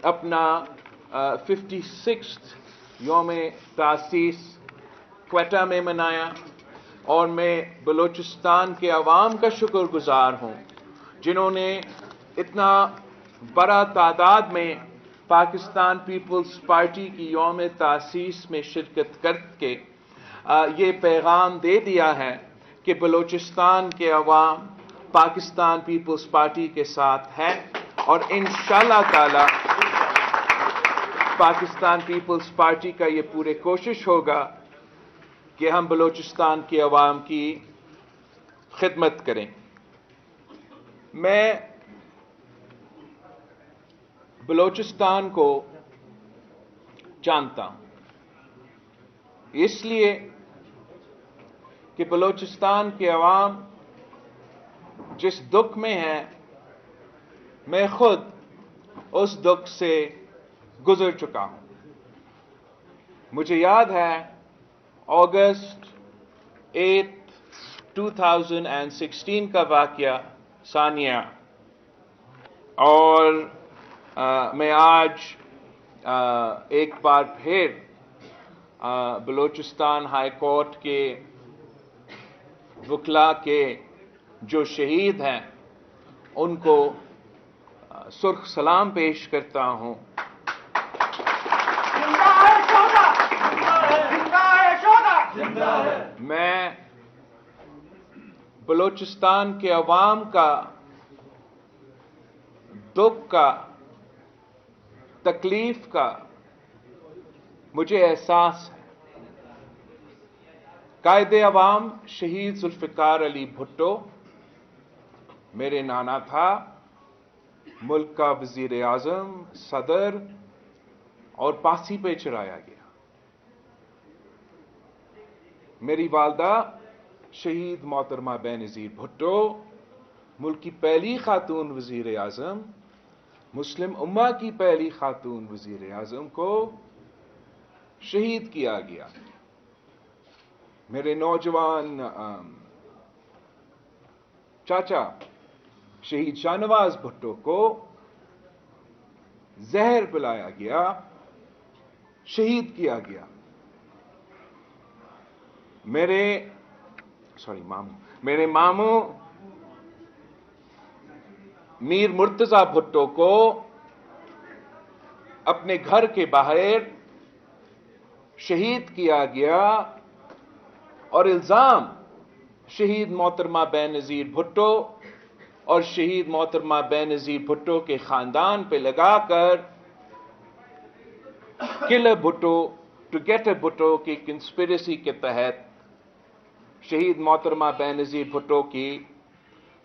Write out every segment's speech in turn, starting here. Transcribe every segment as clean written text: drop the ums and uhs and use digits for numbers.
اپنا 56 یوم تاسیس کوئٹہ میں منایا، اور میں بلوچستان کے عوام کا شکر گزار ہوں جنہوں نے اتنا بڑا تعداد میں پاکستان پیپلز پارٹی کی یوم تاسیس میں شرکت کر کے یہ پیغام دے دیا ہے کہ بلوچستان کے عوام پاکستان پیپلز پارٹی کے ساتھ ہے، اور انشاءاللہ تعالی پاکستان پیپلز پارٹی کا یہ پورے کوشش ہوگا کہ ہم بلوچستان کے عوام کی خدمت کریں۔ میں بلوچستان کو جانتا ہوں، اس لیے کہ بلوچستان کے عوام جس دکھ میں ہے، میں خود اس دکھ سے گزر چکا ہوں۔ مجھے یاد ہے اگست 8 2016 کا واقعہ ثانیہ، اور میں آج ایک بار پھر بلوچستان ہائی کورٹ کے وکلاء کے جو شہید ہیں ان کو سرخ سلام پیش کرتا ہوں۔ میں بلوچستان کے عوام کا دکھ کا، تکلیف کا مجھے احساس ہے۔ قائد عوام شہید ذوالفقار علی بھٹو میرے نانا تھا، ملک کا وزیر اعظم، صدر، اور پھانسی پہ چڑھایا گیا۔ میری والدہ شہید محترمہ بے نظیر بھٹو، ملک کی پہلی خاتون وزیر اعظم، مسلم امہ کی پہلی خاتون وزیر اعظم کو شہید کیا گیا۔ میرے نوجوان چاچا شہید شاہ نواز بھٹو کو زہر پلایا گیا، شہید کیا گیا۔ میرے ماموں میر مرتضی بھٹو کو اپنے گھر کے باہر شہید کیا گیا، اور الزام شہید محترمہ بے نظیر بھٹو اور شہید محترمہ بے نظیر بھٹو کے خاندان پہ لگا کر kill a Bhutto to get a Bhutto کی کنسپریسی کے تحت شہید محترمہ بے نظیر بھٹو کی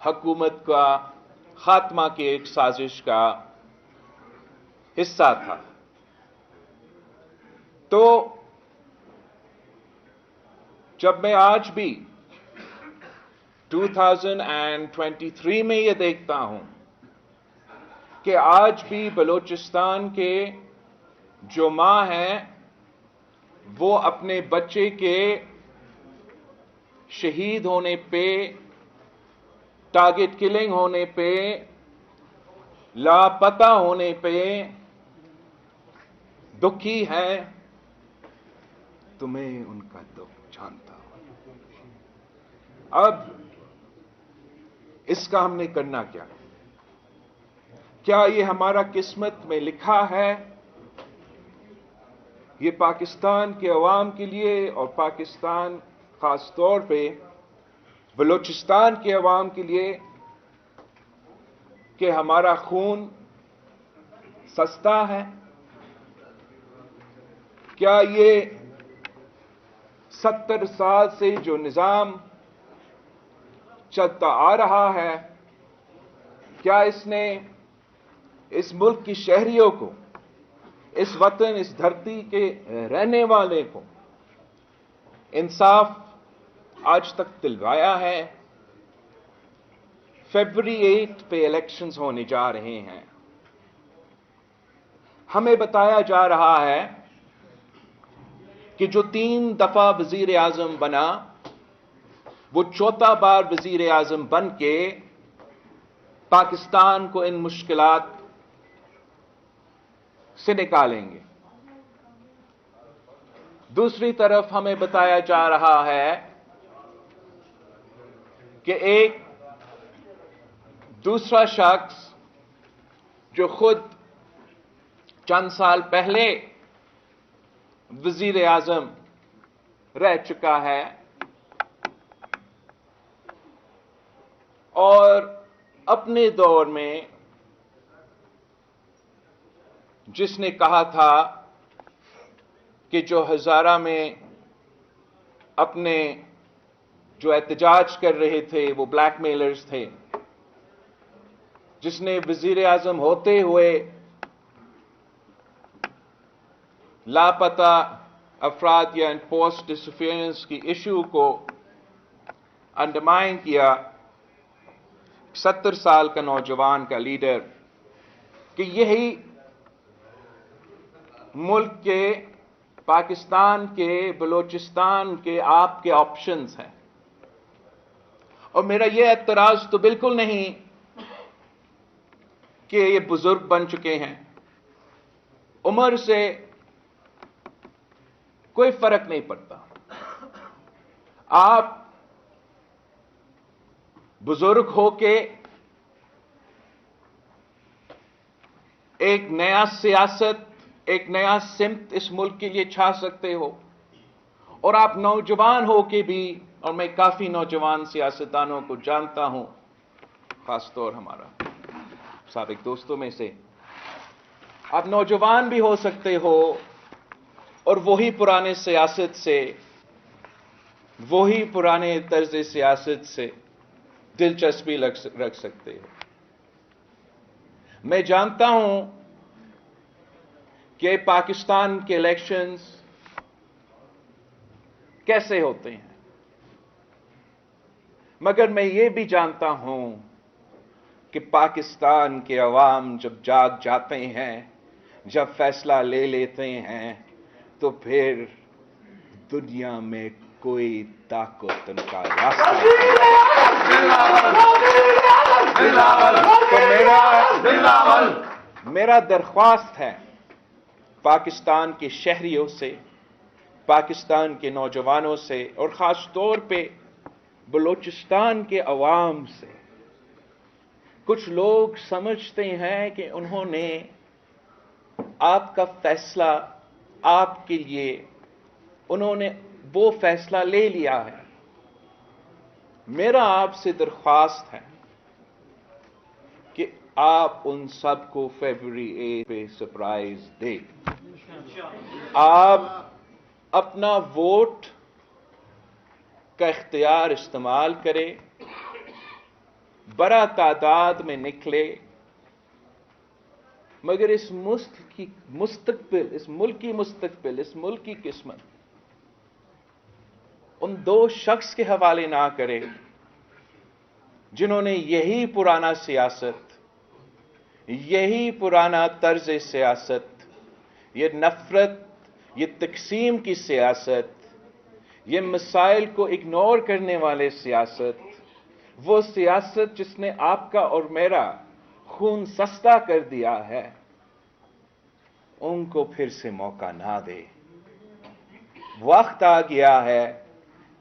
حکومت کا خاتمہ کی ایک سازش کا حصہ تھا۔ تو جب میں آج بھی 2023 میں یہ دیکھتا ہوں کہ آج بھی بلوچستان کے جو ماں ہیں وہ اپنے بچے کے شہید ہونے پہ، ٹارگٹ کلنگ ہونے پہ، لاپتہ ہونے پہ دکھی ہے، تو میں ان کا دکھ جانتا ہوں۔ اب اس کا ہم نے کرنا کیا؟ کیا یہ ہمارا قسمت میں لکھا ہے؟ یہ پاکستان کے عوام کے لیے، اور پاکستان خاص طور پہ بلوچستان کے عوام کے لیے، کہ ہمارا خون سستا ہے؟ کیا یہ 70 سال سے جو نظام چلتا آ رہا ہے، کیا اس نے اس ملک کی شہریوں کو، اس وطن، اس دھرتی کے رہنے والے کو انصاف آج تک دلوایا ہے؟ فیبروری 8 پہ الیکشنز ہونے جا رہے ہیں۔ ہمیں بتایا جا رہا ہے کہ جو 3 دفعہ وزیر اعظم بنا، وہ 4تھا بار وزیر اعظم بن کے پاکستان کو ان مشکلات سے نکالیں گے۔ دوسری طرف ہمیں بتایا جا رہا ہے کہ ایک دوسرا شخص جو خود چند سال پہلے وزیر اعظم رہ چکا ہے اور اپنے دور میں جس نے کہا تھا کہ جو ہزارہ میں اپنے جو احتجاج کر رہے تھے وہ بلیک میلرز تھے، جس نے وزیر اعظم ہوتے ہوئے لاپتہ افراد یا انفورسڈ ڈسفیئرنس کی ایشو کو انڈرمائن کیا، 70 سال کا نوجوان کا لیڈر، کہ یہی ملک کے پاکستان کے بلوچستان کے آپ کے آپشنز ہیں۔ اور میرا یہ اعتراض تو بالکل نہیں کہ یہ بزرگ بن چکے ہیں، عمر سے کوئی فرق نہیں پڑتا، آپ بزرگ ہو کے ایک نیا سیاست، ایک نیا سمت اس ملک کے لیے چھا سکتے ہو، اور آپ نوجوان ہو کے بھی، اور میں کافی نوجوان سیاستدانوں کو جانتا ہوں، خاص طور ہمارا سابق دوستوں میں سے، آپ نوجوان بھی ہو سکتے ہو اور وہی پرانے سیاست سے، وہی پرانے طرز سیاست سے دلچسپی رکھ سکتے ہو۔ میں جانتا ہوں کہ پاکستان کے الیکشنز کیسے ہوتے ہیں، مگر میں یہ بھی جانتا ہوں کہ پاکستان کے عوام جب جاگ جاتے ہیں، جب فیصلہ لے لیتے ہیں، تو پھر دنیا میں کوئی طاقت ان کا راستہ تو میرا درخواست ہے پاکستان کے شہریوں سے، پاکستان کے نوجوانوں سے، اور خاص طور پہ بلوچستان کے عوام سے، کچھ لوگ سمجھتے ہیں کہ انہوں نے آپ کا فیصلہ، آپ کے لیے انہوں نے وہ فیصلہ لے لیا ہے۔ میرا آپ سے درخواست ہے کہ آپ ان سب کو فیبروری 8 پہ سرپرائز دیں۔ آپ اپنا ووٹ کا اختیار استعمال کریں، بڑا تعداد میں نکلے، مگر اس ملک کی مستقبل، اس ملک کی قسمت ان دو شخص کے حوالے نہ کرے جنہوں نے یہی پرانا سیاست، یہی پرانا طرز سیاست، یہ نفرت، یہ تقسیم کی سیاست، یہ مسائل کو اگنور کرنے والے سیاست، وہ سیاست جس نے آپ کا اور میرا خون سستا کر دیا ہے، ان کو پھر سے موقع نہ دے۔ وقت آ گیا ہے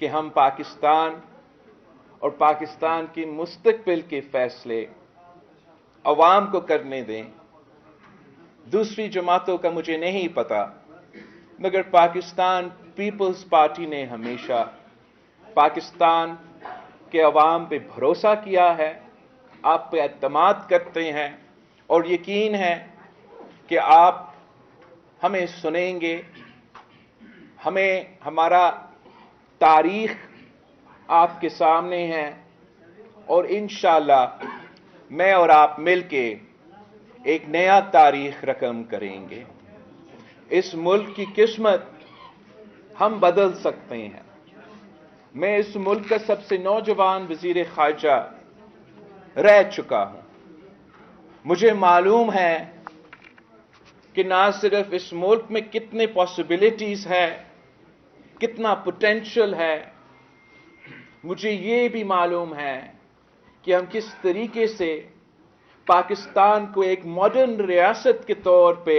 کہ ہم پاکستان اور پاکستان کی مستقبل کے فیصلے عوام کو کرنے دیں۔ دوسری جماعتوں کا مجھے نہیں پتا، مگر پاکستان پیپلز پارٹی نے ہمیشہ پاکستان کے عوام پہ بھروسہ کیا ہے، آپ پہ اعتماد کرتے ہیں، اور یقین ہے کہ آپ ہمیں سنیں گے، ہمیں ہمارا تاریخ آپ کے سامنے ہے، اور انشاءاللہ میں اور آپ مل کے ایک نیا تاریخ رقم کریں گے۔ اس ملک کی قسمت ہم بدل سکتے ہیں۔ میں اس ملک کا سب سے نوجوان وزیر خارجہ رہ چکا ہوں، مجھے معلوم ہے کہ نہ صرف اس ملک میں کتنے پاسبلٹیز ہے، کتنا پوٹینشل ہے، مجھے یہ بھی معلوم ہے کہ ہم کس طریقے سے پاکستان کو ایک ماڈرن ریاست کے طور پہ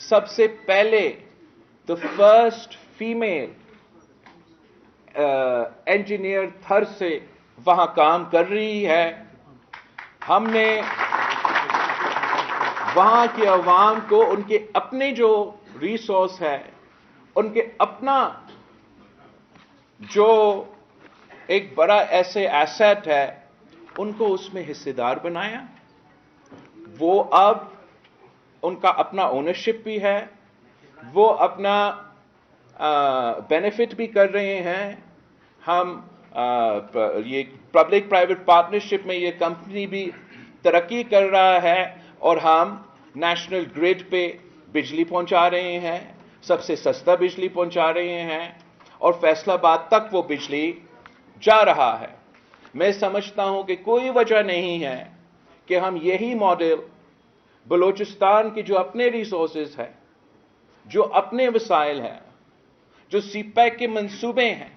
سب سے پہلے the first female انجینئر تھر سے وہاں کام کر رہی ہے. ہم نے وہاں کے عوام کو ان کے اپنے جو ریسورس ہے، ان کے اپنا جو ایک بڑا ایسے ایسٹ ہے، ان کو اس میں حصے دار بنایا. وہ اب ان کا اپنا اونرشپ بھی ہے، وہ اپنا بینیفٹ بھی کر رہے ہیں. ہم یہ پبلک پرائیویٹ پارٹنرشپ میں یہ کمپنی بھی ترقی کر رہا ہے، اور ہم نیشنل گریڈ پہ بجلی پہنچا رہے ہیں، سب سے سستا بجلی پہنچا رہے ہیں، اور فیصل آباد تک وہ بجلی جا رہا ہے. میں سمجھتا ہوں کہ کوئی وجہ نہیں ہے کہ ہم یہی ماڈل بلوچستان کی جو اپنے ریسورسز ہیں، جو اپنے وسائل ہیں، جو سی پیک کے منصوبے ہیں،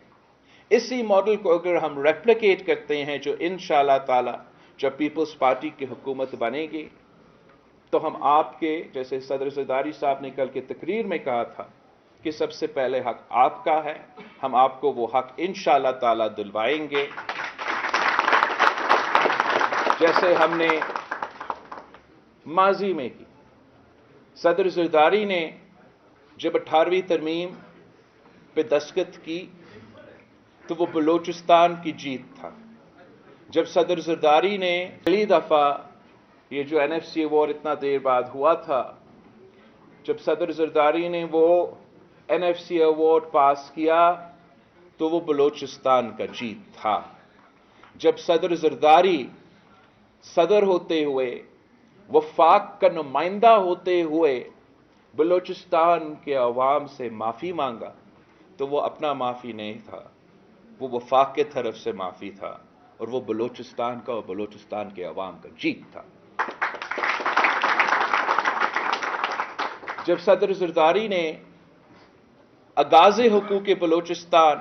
اسی ماڈل کو اگر ہم ریپلیکیٹ کرتے ہیں، جو انشاءاللہ تعالی جب پیپلز پارٹی کی حکومت بنے گی، تو ہم آپ کے جیسے صدر زرداری صاحب نے کل کے تقریر میں کہا تھا کہ سب سے پہلے حق آپ کا ہے، ہم آپ کو وہ حق انشاءاللہ تعالی دلوائیں گے. جیسے ہم نے ماضی میں کی. صدر زرداری نے جب 18ویں ترمیم پہ دستخط کی تو وہ بلوچستان کی جیت تھا. جب صدر زرداری نے پہلی دفعہ یہ جو این ایف سی ایوارڈ اتنا دیر بعد ہوا تھا، جب صدر زرداری نے وہ این ایف سی ایوارڈ پاس کیا تو وہ بلوچستان کا جیت تھا. جب صدر زرداری صدر ہوتے ہوئے، وفاق کا نمائندہ ہوتے ہوئے بلوچستان کے عوام سے معافی مانگا تو وہ اپنا معافی نہیں تھا، وہ وفاق کے طرف سے معافی تھا، اور وہ بلوچستان کا اور بلوچستان کے عوام کا جیت تھا. جب صدر زرداری نے آغاز حقوق بلوچستان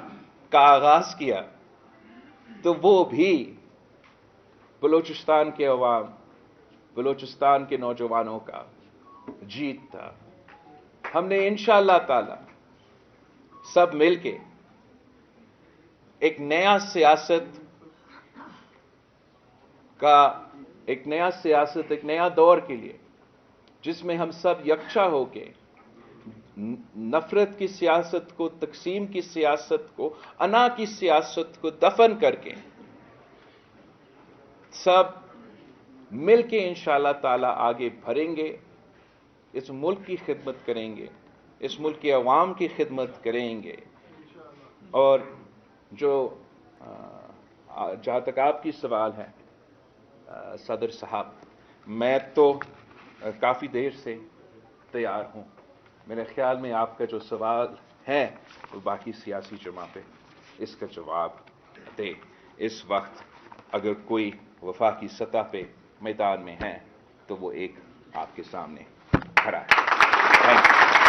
کا آغاز کیا تو وہ بھی بلوچستان کے عوام، بلوچستان کے نوجوانوں کا جیت تھا. ہم نے انشاءاللہ تعالی سب مل کے ایک نیا دور کے لیے، جس میں ہم سب یکجا ہو کے نفرت کی سیاست کو، تقسیم کی سیاست کو، انا کی سیاست کو دفن کر کے سب مل کے انشاءاللہ تعالی آگے بڑھیں گے، اس ملک کی خدمت کریں گے، اس ملک کے عوام کی خدمت کریں گے. اور جو جہاں تک آپ کی سوال ہے صدر صاحب، میں تو کافی دیر سے تیار ہوں. میرے خیال میں آپ کا جو سوال ہے وہ باقی سیاسی جماع پہ اس کا جواب دے. اس وقت اگر کوئی وفاقی سطح پہ میدان میں ہے تو وہ ایک آپ کے سامنے کھڑا ہے. Thank you.